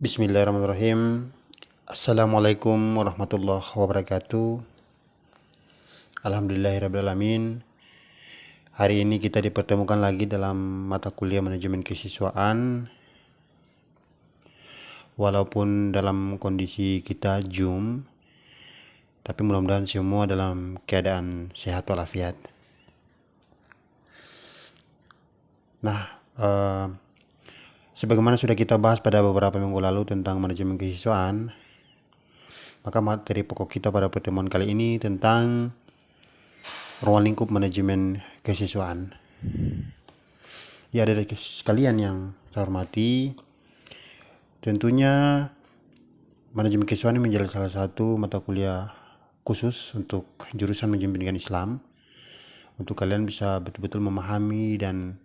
Bismillahirrahmanirrahim. Assalamualaikum warahmatullahi wabarakatuh. Alhamdulillahirrabbilalamin. Hari ini kita dipertemukan lagi dalam mata kuliah manajemen kesiswaan. Walaupun dalam kondisi kita Zoom, tapi mudah-mudahan semua dalam keadaan sehat walafiat. Sebagaimana sudah kita bahas pada beberapa minggu lalu tentang manajemen kesiswaan, maka materi pokok kita pada pertemuan kali ini tentang ruang lingkup manajemen kesiswaan. Ya, ada sekalian yang saya hormati, tentunya manajemen kesiswaan ini menjadi salah satu mata kuliah khusus untuk jurusan manajemen pendidikan Islam, untuk kalian bisa betul-betul memahami dan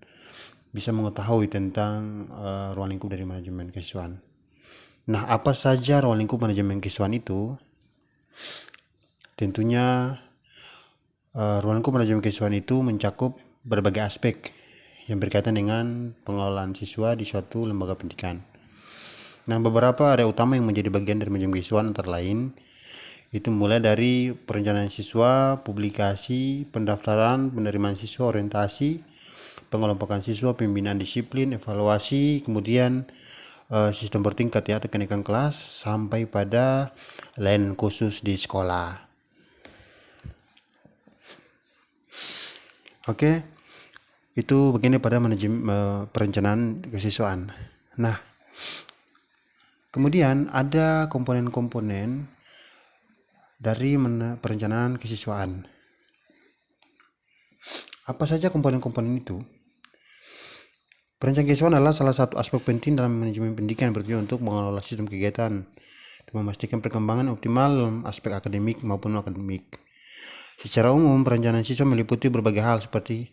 bisa mengetahui tentang ruang lingkup dari manajemen kesiswaan. Nah, apa saja ruang lingkup manajemen kesiswaan itu? Tentunya ruang lingkup manajemen kesiswaan itu mencakup berbagai aspek yang berkaitan dengan pengelolaan siswa di suatu lembaga pendidikan. Nah, beberapa area utama yang menjadi bagian dari manajemen kesiswaan antara lain itu mulai dari perencanaan siswa, publikasi, pendaftaran, penerimaan siswa, orientasi, pengelompokan siswa, pembinaan disiplin, evaluasi, kemudian sistem bertingkat ya atau kenaikan kelas sampai pada layanan khusus di sekolah. Oke, itu begini pada manajemen perencanaan kesiswaan. Nah, kemudian ada komponen-komponen dari perencanaan kesiswaan. Apa saja komponen-komponen itu? Perencanaan kesiswaan adalah salah satu aspek penting dalam manajemen pendidikan yang bertujuan untuk mengelola sistem kegiatan dan memastikan perkembangan optimal dalam aspek akademik maupun non-akademik. Secara umum, perencanaan siswa meliputi berbagai hal seperti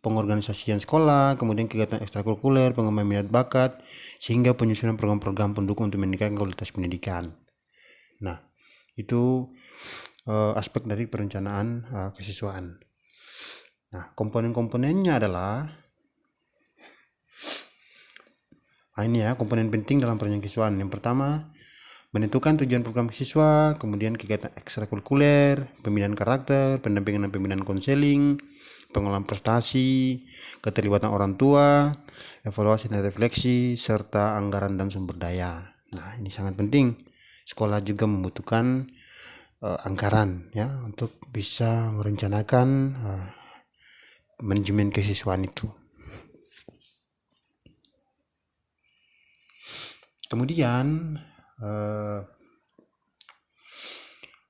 pengorganisasian sekolah, kemudian kegiatan ekstrakurikuler, pengembangan minat bakat, sehingga penyusunan program-program pendukung untuk meningkatkan kualitas pendidikan. Nah, itu aspek dari perencanaan kesiswaan. Nah, komponen-komponennya adalah ini ya, komponen penting dalam perencanaan kesiswaan. Yang pertama, menentukan tujuan program siswa, kemudian kegiatan ekstrakurikuler, pembinaan karakter, pendampingan dan pembinaan konseling, pengelolaan prestasi, keterlibatan orang tua, evaluasi dan refleksi, serta anggaran dan sumber daya. Nah, ini sangat penting. Sekolah juga membutuhkan anggaran ya untuk bisa merencanakan manajemen kesiswaan itu. Kemudian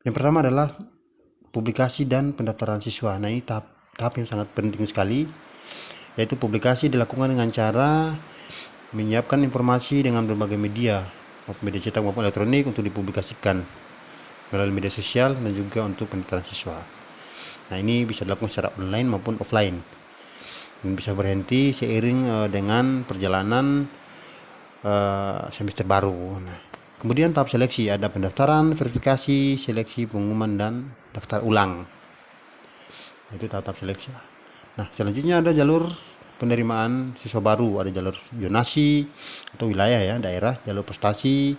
yang pertama adalah publikasi dan pendaftaran siswa. Nah, ini tahap yang sangat penting sekali, yaitu publikasi dilakukan dengan cara menyiapkan informasi dengan berbagai media cetak maupun elektronik untuk dipublikasikan melalui media sosial dan juga untuk pendaftaran siswa. Nah, ini bisa dilakukan secara online maupun offline dan bisa berhenti seiring dengan perjalanan semester baru. Nah, kemudian tahap seleksi, ada pendaftaran, verifikasi, seleksi, pengumuman, dan daftar ulang. Itu tahap seleksi. Nah, selanjutnya ada jalur penerimaan siswa baru, ada jalur zonasi atau wilayah ya, daerah, jalur prestasi,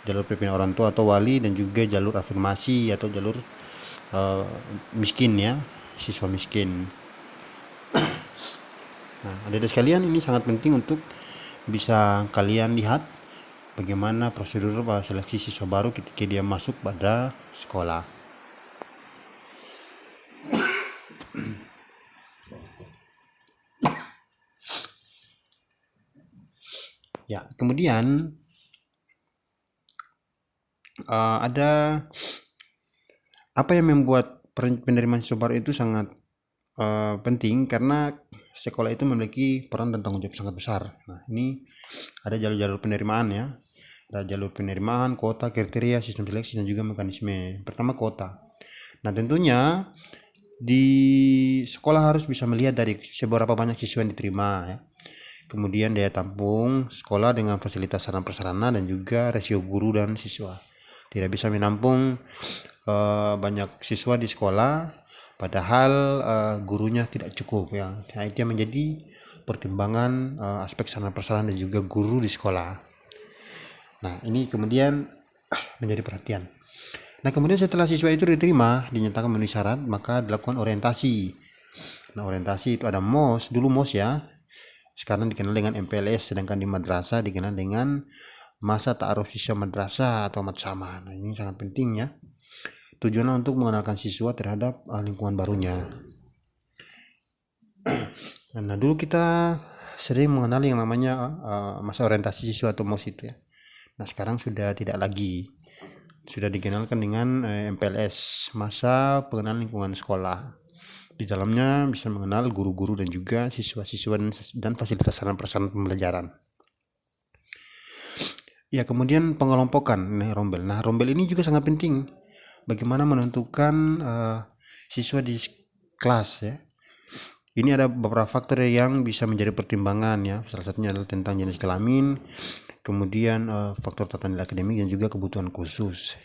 jalur pimpinan orang tua atau wali, dan juga jalur afirmasi atau jalur miskin ya, siswa miskin. Nah, adik-adik sekalian, ini sangat penting untuk bisa kalian lihat bagaimana prosedur seleksi siswa baru ketika dia masuk pada sekolah. Ya, kemudian ada apa yang membuat penerimaan siswa baru itu sangat penting, karena sekolah itu memiliki peran dan tanggung jawab sangat besar. Nah, ini ada jalur-jalur penerimaan ya. Ada jalur penerimaan, kuota, kriteria, sistem seleksi, dan juga mekanisme. Pertama, kuota. Nah, tentunya di sekolah harus bisa melihat dari seberapa banyak siswa yang diterima ya. Kemudian daya tampung sekolah dengan fasilitas sarana prasarana dan juga rasio guru dan siswa. Tidak bisa menampung banyak siswa di sekolah padahal gurunya tidak cukup ya. Nah, itu yang menjadi pertimbangan aspek sarana prasarana dan juga guru di sekolah. Nah, ini kemudian menjadi perhatian. Nah, kemudian setelah siswa itu diterima, dinyatakan memenuhi syarat, maka dilakukan orientasi. Nah, orientasi itu ada MOS, dulu MOS ya. Sekarang dikenal dengan MPLS, sedangkan di madrasah dikenal dengan masa ta'aruf siswa madrasah atau matsama. Nah, ini sangat penting ya. Tujuannya untuk mengenalkan siswa terhadap lingkungan barunya. Nah, dulu kita sering mengenal yang namanya masa orientasi siswa atau MOS itu ya. Nah, sekarang sudah tidak lagi. Sudah dikenalkan dengan MPLS, masa pengenalan lingkungan sekolah. Di dalamnya bisa mengenal guru-guru dan juga siswa-siswa dan fasilitas sarana prasarana pembelajaran. Ya, kemudian pengelompokan rombel. Nah, rombel ini juga sangat penting. Bagaimana menentukan siswa di kelas ya. Ini ada beberapa faktor yang bisa menjadi pertimbangan ya. Salah satunya adalah tentang jenis kelamin, kemudian faktor tata nilai akademik dan juga kebutuhan khusus.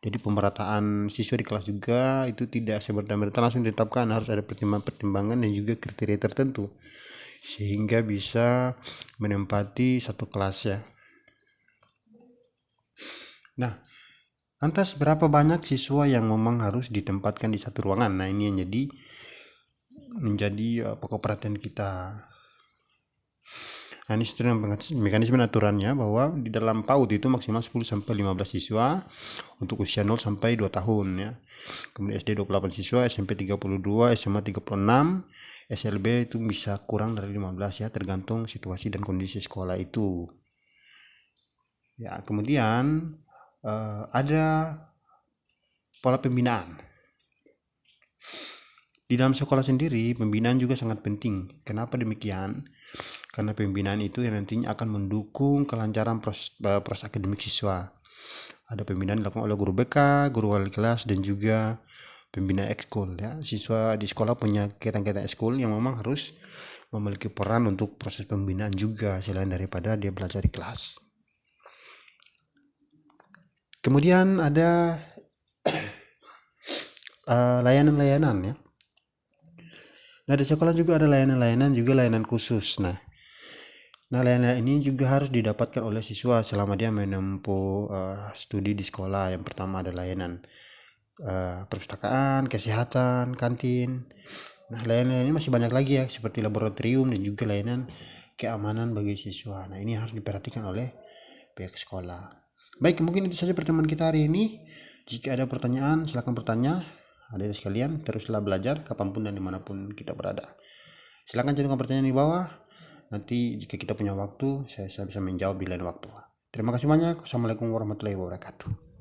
Jadi pemerataan siswa di kelas juga itu tidak semerta-merta langsung ditetapkan, harus ada pertimbangan-pertimbangan dan juga kriteria tertentu sehingga bisa menempati satu kelas ya. Nah, lantas berapa banyak siswa yang memang harus ditempatkan di satu ruangan? Nah, ini yang menjadi pokok perhatian kita. Nah, ini sesuai dengan mekanisme aturannya bahwa di dalam PAUD itu maksimal 10 sampai 15 siswa untuk usia 0 sampai 2 tahun ya. Kemudian SD 28 siswa, SMP 32, SMA 36, SLB itu bisa kurang dari 15 ya, tergantung situasi dan kondisi sekolah itu. Ya, kemudian ada pola pembinaan. Di dalam sekolah sendiri, pembinaan juga sangat penting. Kenapa demikian? Karena pembinaan itu yang nantinya akan mendukung kelancaran proses akademik siswa. Ada pembinaan dilakukan oleh guru BK, guru wali kelas, dan juga pembina ekskul ya. Siswa di sekolah punya kegiatan-kegiatan ekskul yang memang harus memiliki peran untuk proses pembinaan juga selain daripada dia belajar di kelas. Kemudian ada layanan-layanan ya. Nah, di sekolah juga ada layanan-layanan juga layanan khusus. Nah, layanan ini juga harus didapatkan oleh siswa selama dia menempuh studi di sekolah. Yang pertama ada layanan perpustakaan, kesehatan, kantin. Nah, layanan ini masih banyak lagi ya, seperti laboratorium dan juga layanan keamanan bagi siswa. Nah, ini harus diperhatikan oleh pihak sekolah. Baik, mungkin itu saja pertemuan kita hari ini. Jika ada pertanyaan, silakan bertanya. Adik-adik sekalian, teruslah belajar kapanpun dan dimanapun kita berada. Silakan cantumkan pertanyaan di bawah. Nanti jika kita punya waktu, saya bisa menjawab di lain waktu. Terima kasih banyak. Wassalamualaikum warahmatullahi wabarakatuh.